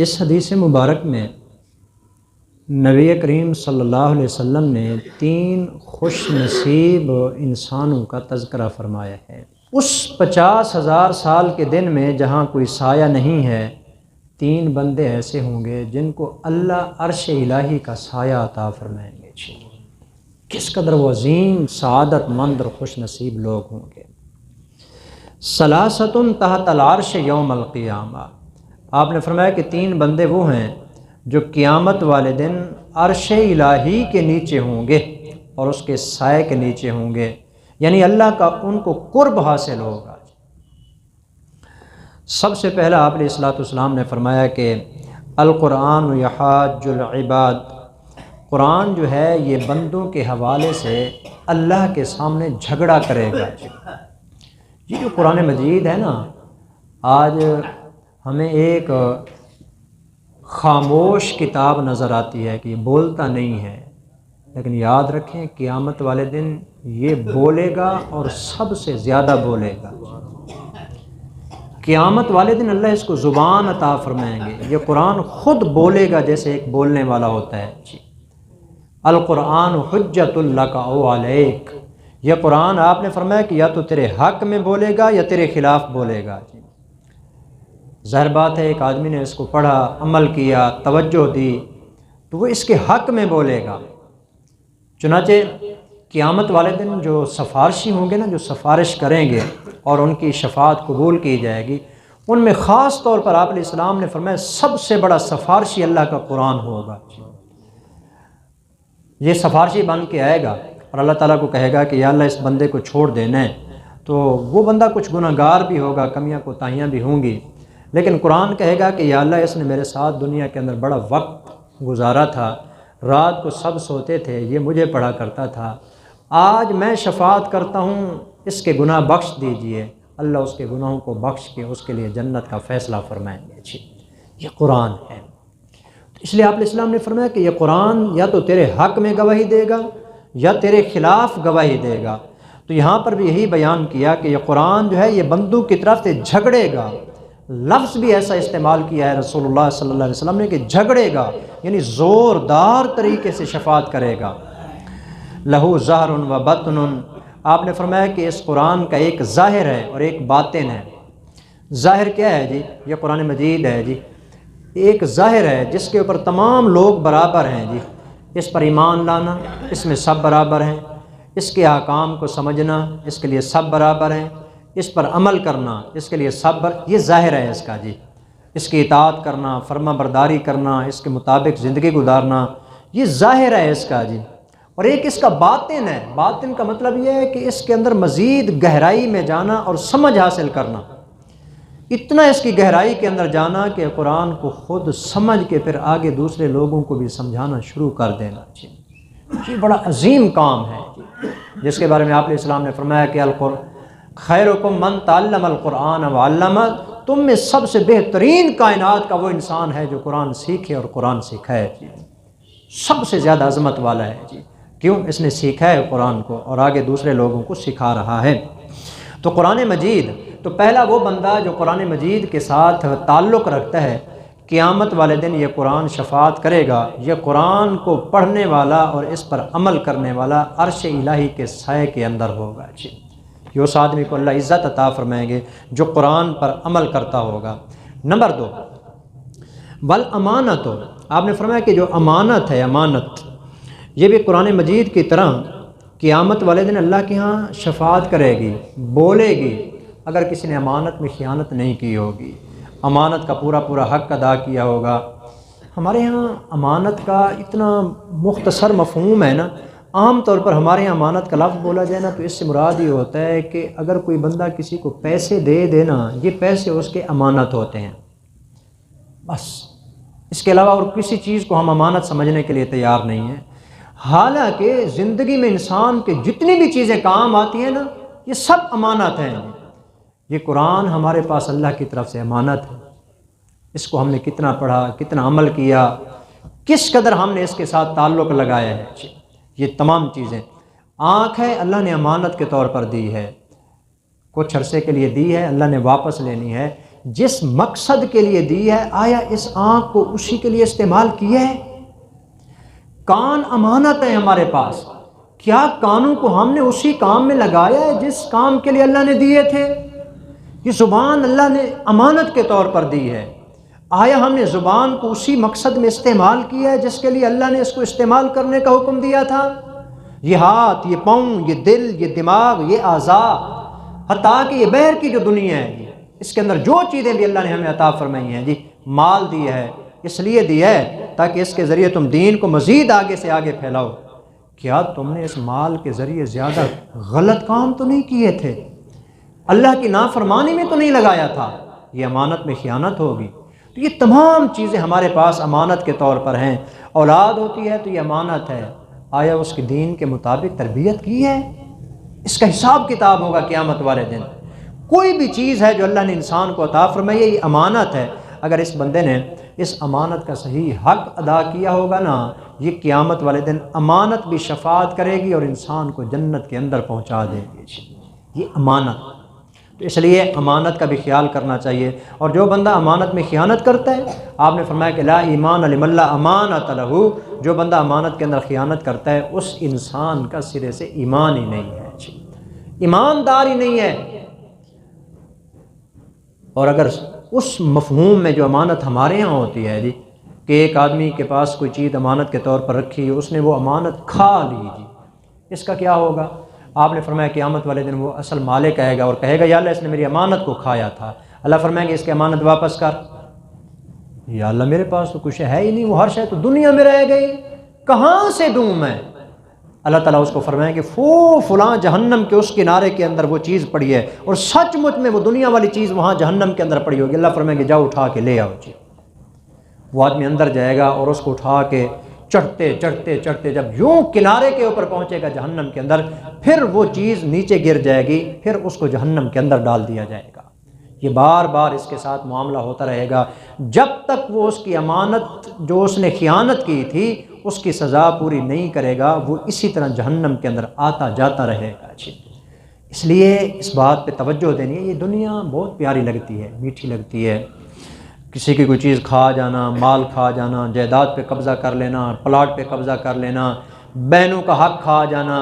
اس حدیث مبارک میں نبی کریم صلی اللہ علیہ وسلم نے 3 خوش نصیب انسانوں کا تذکرہ فرمایا ہے۔ اس 50,000 سال کے دن میں جہاں کوئی سایہ نہیں ہے، 3 بندے ایسے ہوں گے جن کو اللہ عرش الہی کا سایہ عطا فرمائیں گے۔ کس قدر وہ عظیم سعادت مند اور خوش نصیب لوگ ہوں گے۔ ثلاثۃ تحت العرش یوم القیامہ، آپ نے فرمایا کہ 3 بندے وہ ہیں جو قیامت والے دن عرش الہی کے نیچے ہوں گے اور اس کے سائے کے نیچے ہوں گے، یعنی اللہ کا ان کو قرب حاصل ہوگا۔ سب سے پہلا آپ علیہ الصلوۃ والسلام نے فرمایا کہ القرآن یحاج العباد، قرآن جو ہے یہ بندوں کے حوالے سے اللہ کے سامنے جھگڑا کرے گا۔ یہ جو قرآن مجید ہے نا، آج ہمیں ایک خاموش کتاب نظر آتی ہے کہ یہ بولتا نہیں ہے، لیکن یاد رکھیں قیامت والے دن یہ بولے گا اور سب سے زیادہ بولے گا۔ قیامت والے دن اللہ اس کو زبان عطا فرمائیں گے، یہ قرآن خود بولے گا جیسے ایک بولنے والا ہوتا ہے۔ القرآن حجت لک او علیک، یہ قرآن آپ نے فرمایا کہ یا تو تیرے حق میں بولے گا یا تیرے خلاف بولے گا۔ ظاہر بات ہے ایک آدمی نے اس کو پڑھا، عمل کیا، توجہ دی تو وہ اس کے حق میں بولے گا۔ چنانچہ قیامت والے دن جو سفارشی ہوں گے نا، جو سفارش کریں گے اور ان کی شفاعت قبول کی جائے گی، ان میں خاص طور پر آپ علیہ السلام نے فرمایا سب سے بڑا سفارشی اللہ کا قرآن ہوگا۔ یہ سفارشی بن کے آئے گا اور اللہ تعالیٰ کو کہے گا کہ یا اللہ اس بندے کو چھوڑ دینا ہے، تو وہ بندہ کچھ گناہ گار بھی ہوگا، کمیاں کوتاہیاں بھی ہوں گی، لیکن قرآن کہے گا کہ یا اللہ اس نے میرے ساتھ دنیا کے اندر بڑا وقت گزارا تھا، رات کو سب سوتے تھے، یہ مجھے پڑھا کرتا تھا، آج میں شفاعت کرتا ہوں، اس کے گناہ بخش دیجئے۔ اللہ اس کے گناہوں کو بخش کے اس کے لیے جنت کا فیصلہ فرمائیں گے۔ یہ قرآن ہے، اس لیے آپ علیہ السلام نے فرمایا کہ یہ قرآن یا تو تیرے حق میں گواہی دے گا یا تیرے خلاف گواہی دے گا۔ تو یہاں پر بھی یہی بیان کیا کہ یہ قرآن جو ہے یہ بندوں کی طرف سے جھگڑے گا، لفظ بھی ایسا استعمال کیا ہے رسول اللہ صلی اللہ علیہ وسلم نے کہ جھگڑے گا، یعنی زوردار طریقے سے شفاعت کرے گا۔ لہو ظاہر و باطن، آپ نے فرمایا کہ اس قرآن کا ایک ظاہر ہے اور ایک باطن ہے۔ ظاہر کیا ہے جی؟ یہ قرآن مجید ہے جی، ایک ظاہر ہے جس کے اوپر تمام لوگ برابر ہیں جی، اس پر ایمان لانا، اس میں سب برابر ہیں، اس کے احکام کو سمجھنا، اس کے لیے سب برابر ہیں، اس پر عمل کرنا، اس کے لیے سب یہ ظاہر ہے اس کا جی، اس کی اطاعت کرنا، فرما برداری کرنا، اس کے مطابق زندگی گزارنا، یہ ظاہر ہے اس کا جی۔ اور ایک اس کا باطن ہے، باطن کا مطلب یہ ہے کہ اس کے اندر مزید گہرائی میں جانا اور سمجھ حاصل کرنا، اتنا اس کی گہرائی کے اندر جانا کہ قرآن کو خود سمجھ کے پھر آگے دوسرے لوگوں کو بھی سمجھانا شروع کر دینا۔ یہ بڑا عظیم کام ہے جس کے بارے میں آپ علیہ السلام نے فرمایا کہ خیرکم من تعلم القرآن وعلمہ، تم میں سب سے بہترین کائنات کا وہ انسان ہے جو قرآن سیکھے اور قرآن سکھائے۔ سب سے زیادہ عظمت والا ہے جی، کیوں؟ اس نے سیکھا ہے قرآن کو اور آگے دوسرے لوگوں کو سکھا رہا ہے۔ تو قرآن مجید، تو پہلا وہ بندہ جو قرآن مجید کے ساتھ تعلق رکھتا ہے، قیامت والے دن یہ قرآن شفاعت کرے گا، یہ قرآن کو پڑھنے والا اور اس پر عمل کرنے والا عرش الہی کے سائے کے اندر ہوگا جی۔ یہ اس آدمی کو اللہ عزت عطا فرمائیں گے جو قرآن پر عمل کرتا ہوگا۔ نمبر 2، والامانت، آپ نے فرمایا کہ جو امانت ہے، امانت یہ بھی قرآن مجید کی طرح قیامت والے دن اللہ کے ہاں شفاعت کرے گی، بولے گی، اگر کسی نے امانت میں خیانت نہیں کی ہوگی، امانت کا پورا پورا حق ادا کیا ہوگا۔ ہمارے ہاں امانت کا اتنا مختصر مفہوم ہے نا، عام طور پر ہمارے یہاں امانت کا لفظ بولا جائے نا تو اس سے مراد یہ ہوتا ہے کہ اگر کوئی بندہ کسی کو پیسے دے دینا، یہ پیسے اس کے امانت ہوتے ہیں، بس اس کے علاوہ اور کسی چیز کو ہم امانت سمجھنے کے لیے تیار نہیں ہیں۔ حالانکہ زندگی میں انسان کے جتنی بھی چیزیں کام آتی ہیں نا، یہ سب امانت ہیں۔ یہ قرآن ہمارے پاس اللہ کی طرف سے امانت ہے، اس کو ہم نے کتنا پڑھا، کتنا عمل کیا، کس قدر ہم نے اس کے ساتھ تعلق لگایا ہے، یہ تمام چیزیں۔ آنکھ ہے، اللہ نے امانت کے طور پر دی ہے، کچھ عرصے کے لیے دی ہے، اللہ نے واپس لینی ہے، جس مقصد کے لیے دی ہے آیا اس آنکھ کو اسی کے لیے استعمال کیا ہے؟ کان امانت ہے ہمارے پاس، کیا کانوں کو ہم نے اسی کام میں لگایا ہے جس کام کے لیے اللہ نے دیے تھے؟ یہ زبان اللہ نے امانت کے طور پر دی ہے، آیا ہم نے زبان کو اسی مقصد میں استعمال کیا ہے جس کے لیے اللہ نے اس کو استعمال کرنے کا حکم دیا تھا؟ یہ ہاتھ، یہ پاؤں، یہ دل، یہ دماغ، یہ اعضاء، حتیٰ کہ یہ بہر کی جو دنیا ہے جی، اس کے اندر جو چیزیں بھی اللہ نے ہمیں عطا فرمائی ہیں جی، مال دیا ہے، اس لیے دیا ہے تاکہ اس کے ذریعے تم دین کو مزید آگے سے آگے پھیلاؤ۔ کیا تم نے اس مال کے ذریعے زیادہ غلط کام تو نہیں کیے تھے؟ اللہ کی نافرمانی میں تو نہیں لگایا تھا؟ یہ امانت میں خیانت ہوگی۔ تو یہ تمام چیزیں ہمارے پاس امانت کے طور پر ہیں۔ اولاد ہوتی ہے تو یہ امانت ہے، آیا اس کے دین کے مطابق تربیت کی ہے؟ اس کا حساب کتاب ہوگا قیامت والے دن۔ کوئی بھی چیز ہے جو اللہ نے انسان کو عطا فرمائی ہے، یہ امانت ہے، اگر اس بندے نے اس امانت کا صحیح حق ادا کیا ہوگا نا، یہ قیامت والے دن امانت بھی شفاعت کرے گی اور انسان کو جنت کے اندر پہنچا دے گی۔ یہ امانت، تو اس لیے امانت کا بھی خیال کرنا چاہیے۔ اور جو بندہ امانت میں خیانت کرتا ہے، آپ نے فرمایا کہ لا ایمان لمن لا امانۃ لہ، جو بندہ امانت کے اندر خیانت کرتا ہے اس انسان کا سرے سے ایمان ہی نہیں ہے، ایماندار ہی نہیں ہے۔ اور اگر اس مفہوم میں جو امانت ہمارے یہاں ہوتی ہے جی، کہ ایک آدمی کے پاس کوئی چیز امانت کے طور پر رکھی، اس نے وہ امانت کھا لی جی، اس کا کیا ہوگا؟ آپ نے فرمایا قیامت والے دن وہ اصل مالک آئے گا اور کہے گا یا اللہ اس نے میری امانت کو کھایا تھا۔ اللہ فرمائیں گے اس کی امانت واپس کر۔ یا اللہ میرے پاس تو کچھ ہے ہی نہیں، وہ ہر شے تو دنیا میں رہ گئی، کہاں سے دوں میں؟ اللہ تعالیٰ اس کو فرمائیں کہ فلاں جہنم کے اس کنارے کے اندر وہ چیز پڑی ہے، اور سچ مچ میں وہ دنیا والی چیز وہاں جہنم کے اندر پڑی ہوگی۔ اللہ فرمائیں کہ جاؤ اٹھا کے لے آؤ جی۔ وہ آدمی اندر جائے گا اور اس کو اٹھا کے چڑھتے چڑھتے چڑھتے جب یوں کنارے کے اوپر پہنچے گا جہنم کے اندر، پھر وہ چیز نیچے گر جائے گی، پھر اس کو جہنم کے اندر ڈال دیا جائے گا۔ یہ بار بار اس کے ساتھ معاملہ ہوتا رہے گا جب تک وہ اس کی امانت جو اس نے خیانت کی تھی اس کی سزا پوری نہیں کرے گا، وہ اسی طرح جہنم کے اندر آتا جاتا رہے گا۔ اس لیے اس بات پہ توجہ دینی ہے۔ یہ دنیا بہت پیاری لگتی ہے، میٹھی لگتی ہے، کسی کی کوئی چیز کھا جانا، مال کھا جانا، جائیداد پہ قبضہ کر لینا، پلاٹ پہ قبضہ کر لینا، بہنوں کا حق کھا جانا،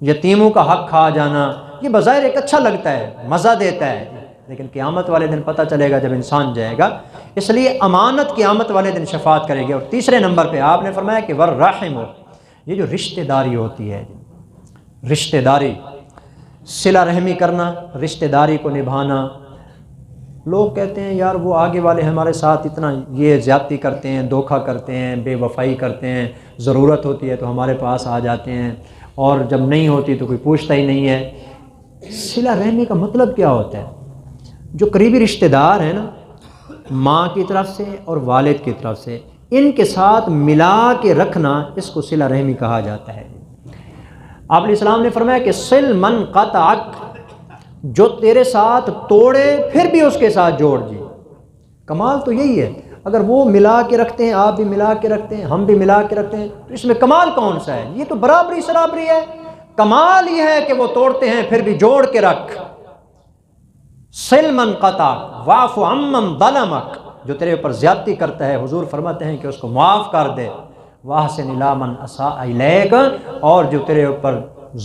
یتیموں کا حق کھا جانا، یہ بظاہر ایک اچھا لگتا ہے، مزہ دیتا ہے، لیکن قیامت والے دن پتہ چلے گا جب انسان جائے گا۔ اس لیے امانت قیامت والے دن شفاعت کرے گی۔ اور تیسرے نمبر پہ آپ نے فرمایا کہ والرحم، یہ جو رشتہ داری ہوتی ہے، رشتہ داری، صلہ رحمی کرنا، رشتہ داری کو نبھانا۔ لوگ کہتے ہیں یار وہ آگے والے ہمارے ساتھ اتنا یہ زیادتی کرتے ہیں، دھوکہ کرتے ہیں، بے وفائی کرتے ہیں، ضرورت ہوتی ہے تو ہمارے پاس آ جاتے ہیں اور جب نہیں ہوتی تو کوئی پوچھتا ہی نہیں ہے۔ صلہ رحمی کا مطلب کیا ہوتا ہے؟ جو قریبی رشتہ دار ہیں نا، ماں کی طرف سے اور والد کی طرف سے، ان کے ساتھ ملا کے رکھنا، اس کو صلہ رحمی کہا جاتا ہے۔ آپ علیہ السلام نے فرمایا کہ صل من قطعک، جو تیرے ساتھ توڑے پھر بھی اس کے ساتھ جوڑ جی۔ کمال تو یہی ہے، اگر وہ ملا کے رکھتے ہیں، آپ بھی ملا کے رکھتے ہیں، ہم بھی ملا کے رکھتے ہیں، تو اس میں کمال کون سا ہے؟ یہ تو برابری سرابری ہے۔ کمال یہ ہے کہ وہ توڑتے ہیں پھر بھی جوڑ کے رکھ۔ صل من قطعک واعف عمن ظلمک، جو تیرے اوپر زیادتی کرتا ہے حضور فرماتے ہیں کہ اس کو معاف کر دے۔ واحسن الی من اساء الیک، اور جو تیرے اوپر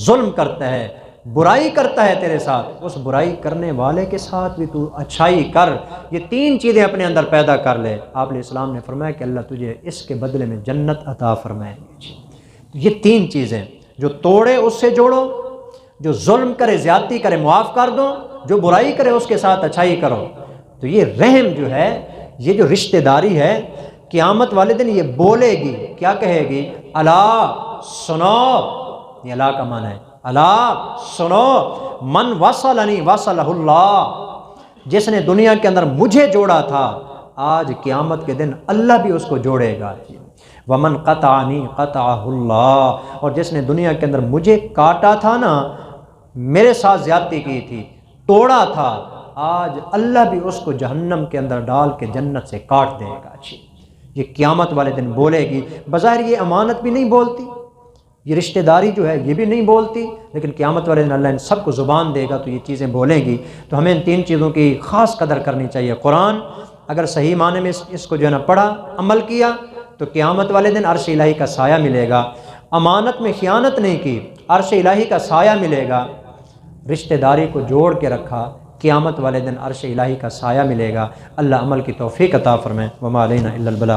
ظلم کرتا ہے، برائی کرتا ہے تیرے ساتھ، اس برائی کرنے والے کے ساتھ بھی تو اچھائی کر۔ یہ تین چیزیں اپنے اندر پیدا کر لے۔ آپ علیہ السلام نے فرمایا کہ اللہ تجھے اس کے بدلے میں جنت عطا فرمائے گی۔ یہ تین چیزیں، جو توڑے اس سے جوڑو، جو ظلم کرے زیادتی کرے معاف کر دو، جو برائی کرے اس کے ساتھ اچھائی کرو۔ تو یہ رحم جو ہے، یہ جو رشتہ داری ہے، قیامت والے دن یہ بولے گی، کیا کہے گی؟ الا سنو، یہ الا کا معنی ہے، الا سنو، من وصلنی وصلہ اللہ، جس نے دنیا کے اندر مجھے جوڑا تھا، آج قیامت کے دن اللہ بھی اس کو جوڑے گا۔ ومن قطعنی قطعہ اللہ، اور جس نے دنیا کے اندر مجھے کاٹا تھا نا، میرے ساتھ زیادتی کی تھی، توڑا تھا، آج اللہ بھی اس کو جہنم کے اندر ڈال کے جنت سے کاٹ دے گا۔ یہ قیامت والے دن بولے گی۔ بظاہر یہ امانت بھی نہیں بولتی، یہ رشتہ داری جو ہے یہ بھی نہیں بولتی، لیکن قیامت والے دن اللہ ان سب کو زبان دے گا تو یہ چیزیں بولیں گی۔ تو ہمیں ان 3 چیزوں کی خاص قدر کرنی چاہیے۔ قرآن اگر صحیح معنی میں اس کو جو ہے نا پڑھا، عمل کیا، تو قیامت والے دن عرش الہی کا سایہ ملے گا۔ امانت میں خیانت نہیں کی، عرش الہی کا سایہ ملے گا۔ رشتہ داری کو جوڑ کے رکھا، قیامت والے دن عرش الہی کا سایہ ملے گا۔ اللہ عمل کی توفیق عطا فرمائے۔ وما علینا الا البلاغ۔